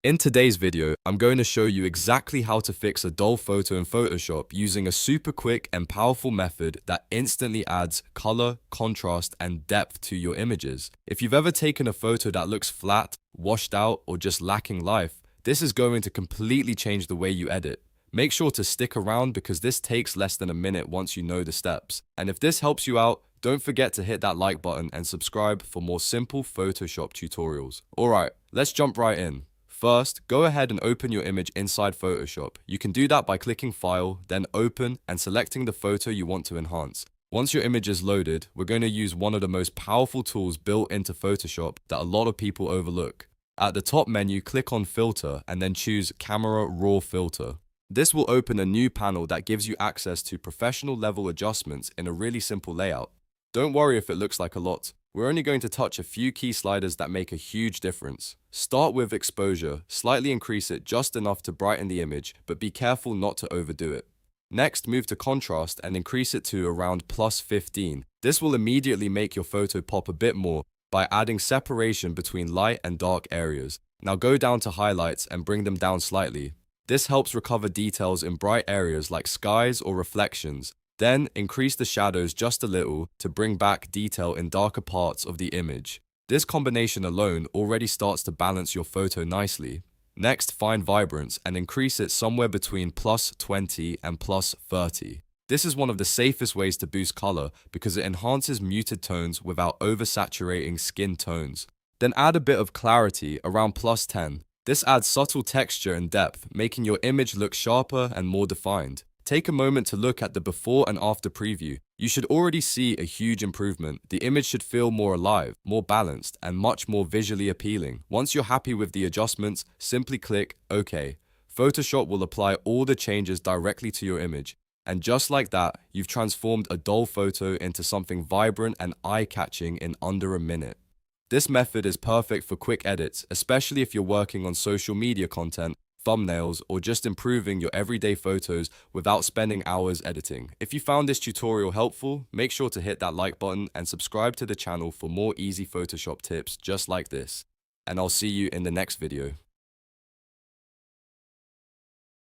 In today's video, I'm going to show you exactly how to fix a dull photo in Photoshop using a super quick and powerful method that instantly adds color, contrast, and depth to your images. If you've ever taken a photo that looks flat, washed out, or just lacking life, this is going to completely change the way you edit. Make sure to stick around because this takes less than a minute once you know the steps. And if this helps you out, don't forget to hit that like button and subscribe for more simple Photoshop tutorials. Alright, let's jump right in. First, go ahead and open your image inside Photoshop. You can do that by clicking File, then Open, and selecting the photo you want to enhance. Once your image is loaded, we're going to use one of the most powerful tools built into Photoshop that a lot of people overlook. At the top menu, click on Filter and then choose Camera Raw Filter. This will open a new panel that gives you access to professional level adjustments in a really simple layout. Don't worry if it looks like a lot. We're only going to touch a few key sliders that make a huge difference. Start with exposure, slightly increase it just enough to brighten the image, but be careful not to overdo it. Next, move to contrast and increase it to around +15. This will immediately make your photo pop a bit more by adding separation between light and dark areas. Now go down to highlights and bring them down slightly. This helps recover details in bright areas like skies or reflections. Then, increase the shadows just a little to bring back detail in darker parts of the image. This combination alone already starts to balance your photo nicely. Next, find Vibrance and increase it somewhere between +20 and +30. This is one of the safest ways to boost color because it enhances muted tones without oversaturating skin tones. Then add a bit of clarity around +10. This adds subtle texture and depth, making your image look sharper and more defined. Take a moment to look at the before and after preview. You should already see a huge improvement. The image should feel more alive, more balanced, and much more visually appealing. Once you're happy with the adjustments, simply click OK. Photoshop will apply all the changes directly to your image. And just like that, you've transformed a dull photo into something vibrant and eye-catching in under a minute. This method is perfect for quick edits, especially if you're working on social media content, thumbnails, or just improving your everyday photos without spending hours editing. If you found this tutorial helpful, make sure to hit that like button and subscribe to the channel for more easy Photoshop tips just like this. And I'll see you in the next video.